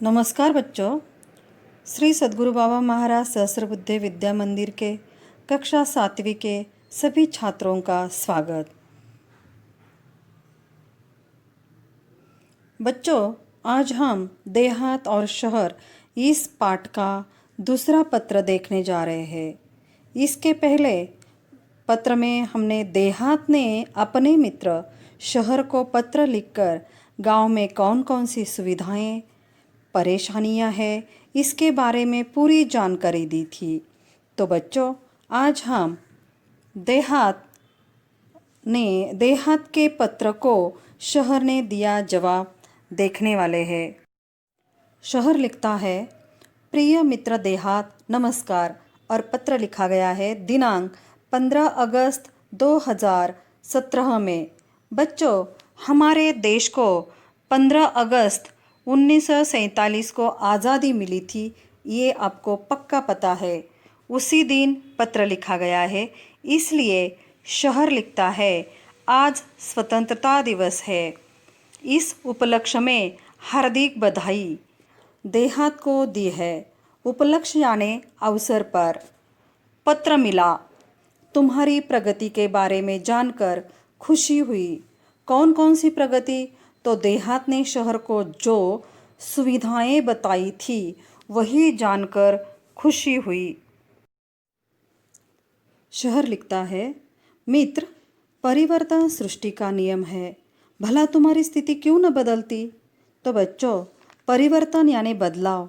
नमस्कार बच्चों। श्री सद्गुरु बाबा महाराज सहस्त्रबुद्धि विद्या मंदिर के कक्षा 7वीं के सभी छात्रों का स्वागत। बच्चों, आज हम देहात और शहर इस पाठ का दूसरा पत्र देखने जा रहे हैं। इसके पहले पत्र में हमने देहात ने अपने मित्र शहर को पत्र लिखकर गांव में कौन कौन सी सुविधाएं परेशानियां हैं इसके बारे में पूरी जानकारी दी थी। तो बच्चों, आज हम देहात के पत्र को शहर ने दिया जवाब देखने वाले हैं। शहर लिखता है, प्रिय मित्र देहात नमस्कार, और पत्र लिखा गया है दिनांक 15 अगस्त 2017 में। बच्चों, हमारे देश को 15 अगस्त 1947 को आज़ादी मिली थी, ये आपको पक्का पता है। उसी दिन पत्र लिखा गया है, इसलिए शहर लिखता है, आज स्वतंत्रता दिवस है। इस उपलक्ष्य में हार्दिक बधाई देहात को दी है। उपलक्ष्य यानी अवसर पर पत्र मिला। तुम्हारी प्रगति के बारे में जानकर खुशी हुई। कौन कौन सी प्रगति? तो देहात ने शहर को जो सुविधाएं बताई थी वही जानकर खुशी हुई। शहर लिखता है, मित्र, परिवर्तन सृष्टि का नियम है, भला तुम्हारी स्थिति क्यों न बदलती। तो बच्चों, परिवर्तन यानी बदलाव,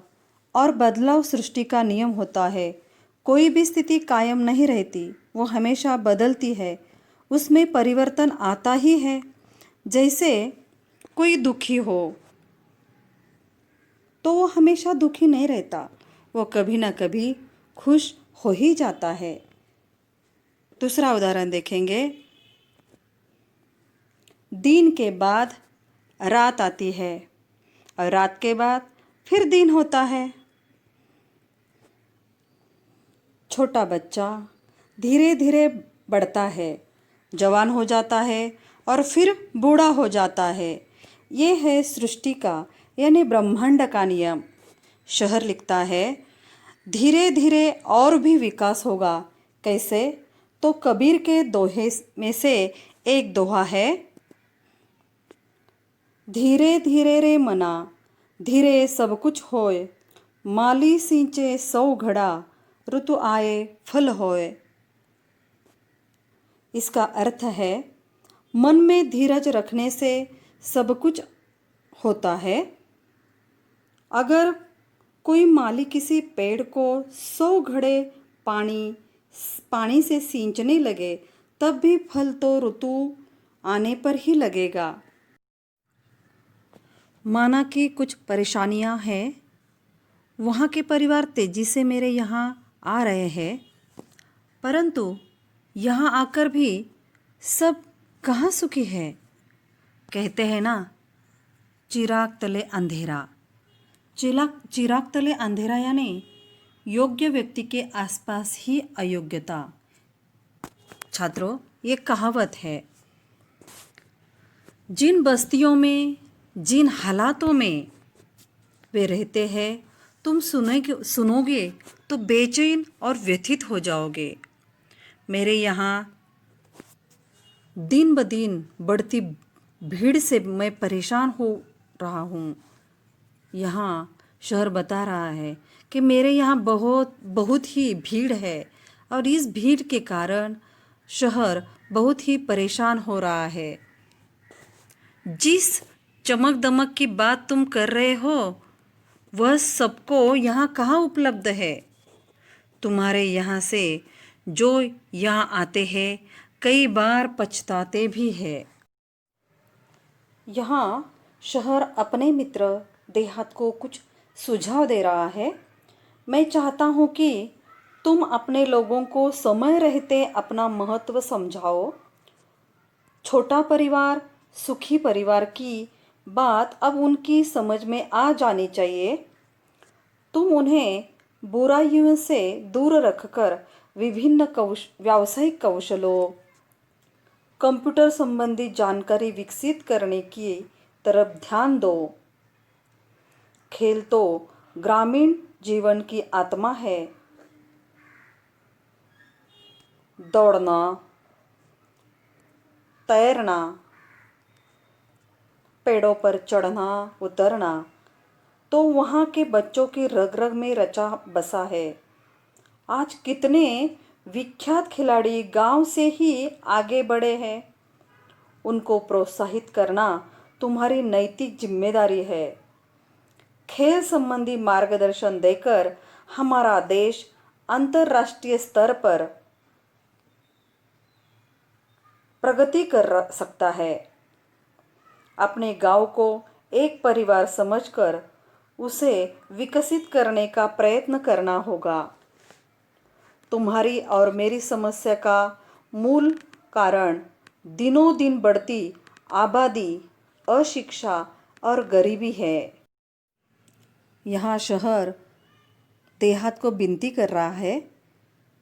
और बदलाव सृष्टि का नियम होता है। कोई भी स्थिति कायम नहीं रहती, वो हमेशा बदलती है, उसमें परिवर्तन आता ही है। जैसे कोई दुखी हो तो वो हमेशा दुखी नहीं रहता, वो कभी ना कभी खुश हो ही जाता है। दूसरा उदाहरण देखेंगे। दिन के बाद रात आती है और रात के बाद फिर दिन होता है। छोटा बच्चा धीरे धीरे बढ़ता है, जवान हो जाता है और फिर बूढ़ा हो जाता है। ये है सृष्टि का यानी ब्रह्मांड का नियम। शहर लिखता है, धीरे धीरे और भी विकास होगा। कैसे? तो कबीर के दोहे में से एक दोहा है, धीरे धीरे रे मना, धीरे सब कुछ होए, माली सींचे 100 घड़ा, ऋतु आए फल होए। इसका अर्थ है, मन में धीरज रखने से सब कुछ होता है। अगर कोई माली किसी पेड़ को 100 घड़े पानी से सींचने लगे, तब भी फल तो ऋतु आने पर ही लगेगा। माना कि कुछ परेशानियां हैं, वहाँ के परिवार तेजी से मेरे यहाँ आ रहे हैं, परंतु यहाँ आकर भी सब कहाँ सुखी है। कहते हैं ना, चिराग तले अंधेरा। चिराग तले अंधेरा यानी योग्य व्यक्ति के आसपास ही अयोग्यता। छात्रों, ये कहावत है। जिन बस्तियों में, जिन हालातों में वे रहते हैं, तुम सुनोगे तो बेचैन और व्यथित हो जाओगे। मेरे यहाँ दिन ब दिन बढ़ती भीड़ से मैं परेशान हो रहा हूँ। यहाँ शहर बता रहा है कि मेरे यहाँ बहुत ही भीड़ है, और इस भीड़ के कारण शहर बहुत ही परेशान हो रहा है। जिस चमक दमक की बात तुम कर रहे हो, वह सबको यहाँ कहाँ उपलब्ध है। तुम्हारे यहाँ से जो यहाँ आते हैं, कई बार पछताते भी हैं। यहाँ शहर अपने मित्र देहात को कुछ सुझाव दे रहा है। मैं चाहता हूँ कि तुम अपने लोगों को समय रहते अपना महत्व समझाओ। छोटा परिवार, सुखी परिवार की बात अब उनकी समझ में आ जानी चाहिए। तुम उन्हें बुराइयों से दूर रखकर विभिन्न व्यावसायिक कौशलों, कंप्यूटर संबंधी जानकारी विकसित करने की तरफ ध्यान दो। खेल तो ग्रामीण जीवन की आत्मा है। दौड़ना, तैरना, पेड़ों पर चढ़ना उतरना तो वहाँ के बच्चों की रग रग में रचा बसा है। आज कितने विख्यात खिलाड़ी गांव से ही आगे बढ़े हैं। उनको प्रोत्साहित करना तुम्हारी नैतिक जिम्मेदारी है। खेल संबंधी मार्गदर्शन देकर हमारा देश अंतर्राष्ट्रीय स्तर पर प्रगति कर सकता है। अपने गांव को एक परिवार समझकर उसे विकसित करने का प्रयत्न करना होगा। तुम्हारी और मेरी समस्या का मूल कारण दिनों दिन बढ़ती आबादी, अशिक्षा और गरीबी है। यहाँ शहर देहात को विनती कर रहा है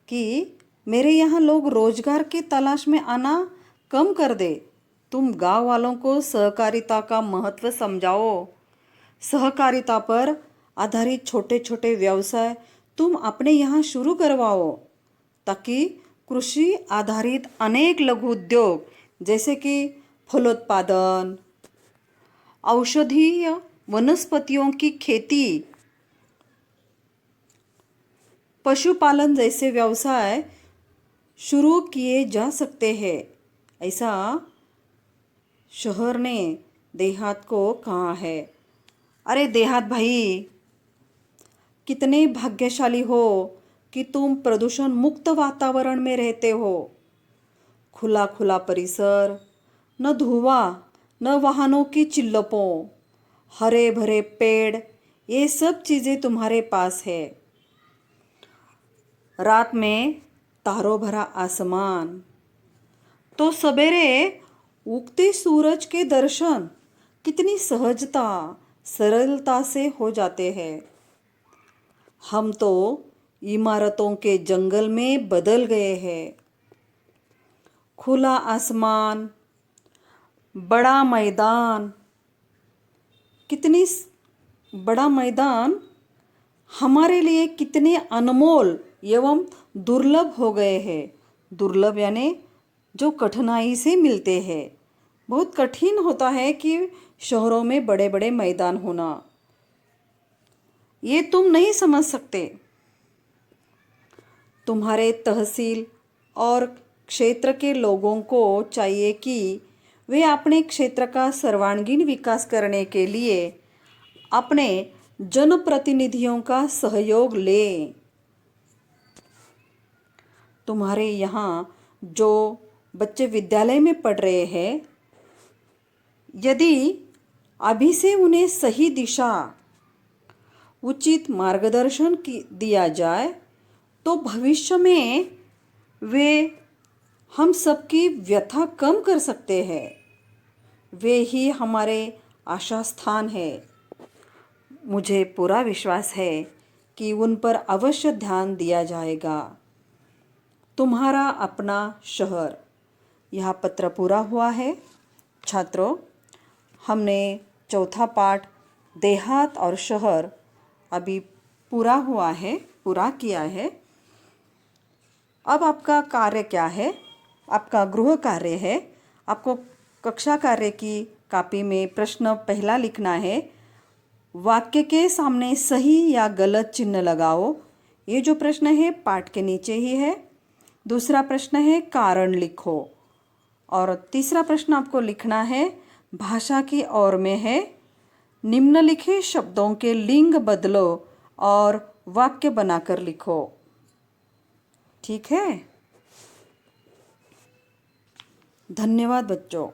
कि मेरे यहाँ लोग रोजगार की तलाश में आना कम कर दे। तुम गांव वालों को सहकारिता का महत्व समझाओ। सहकारिता पर आधारित छोटे छोटे व्यवसाय तुम अपने यहाँ शुरू करवाओ, ताकि कृषि आधारित अनेक लघु उद्योग जैसे कि फलोत्पादन, औषधीय वनस्पतियों की खेती, पशुपालन जैसे व्यवसाय शुरू किए जा सकते हैं। ऐसा शहर ने देहात को कहा है। अरे देहात भाई, कितने भाग्यशाली हो कि तुम प्रदूषण मुक्त वातावरण में रहते हो। खुला खुला परिसर, न धुआं, न वाहनों की चिल्लपों, हरे भरे पेड़, ये सब चीज़ें तुम्हारे पास है। रात में तारों भरा आसमान, तो सवेरे उगते सूरज के दर्शन कितनी सहजता सरलता से हो जाते हैं। हम तो इमारतों के जंगल में बदल गए हैं। खुला आसमान, बड़ा मैदान, कितनी बड़ा मैदान हमारे लिए कितने अनमोल एवं दुर्लभ हो गए हैं। दुर्लभ यानी जो कठिनाई से मिलते हैं। बहुत कठिन होता है कि शहरों में बड़े बड़े मैदान होना। ये तुम नहीं समझ सकते। तुम्हारे तहसील और क्षेत्र के लोगों को चाहिए कि वे अपने क्षेत्र का सर्वांगीण विकास करने के लिए अपने जनप्रतिनिधियों का सहयोग लें। तुम्हारे यहाँ जो बच्चे विद्यालय में पढ़ रहे हैं, यदि अभी से उन्हें सही दिशा, उचित मार्गदर्शन दिया जाए तो भविष्य में वे हम सबकी व्यथा कम कर सकते हैं। वे ही हमारे आशा स्थान है। मुझे पूरा विश्वास है कि उन पर अवश्य ध्यान दिया जाएगा। तुम्हारा अपना शहर। यह पत्र पूरा हुआ है। छात्रों, हमने चौथा पाठ देहात और शहर अभी पूरा किया है। अब आपका कार्य क्या है? आपका गृह कार्य है। आपको कक्षा कार्य की कॉपी में प्रश्न पहला लिखना है। वाक्य के सामने सही या गलत चिन्ह लगाओ। ये जो प्रश्न है पाठ के नीचे ही है। दूसरा प्रश्न है कारण लिखो। और तीसरा प्रश्न आपको लिखना है भाषा की ओर में है। निम्नलिखित शब्दों के लिंग बदलो और वाक्य बनाकर लिखो। ठीक है? धन्यवाद बच्चों।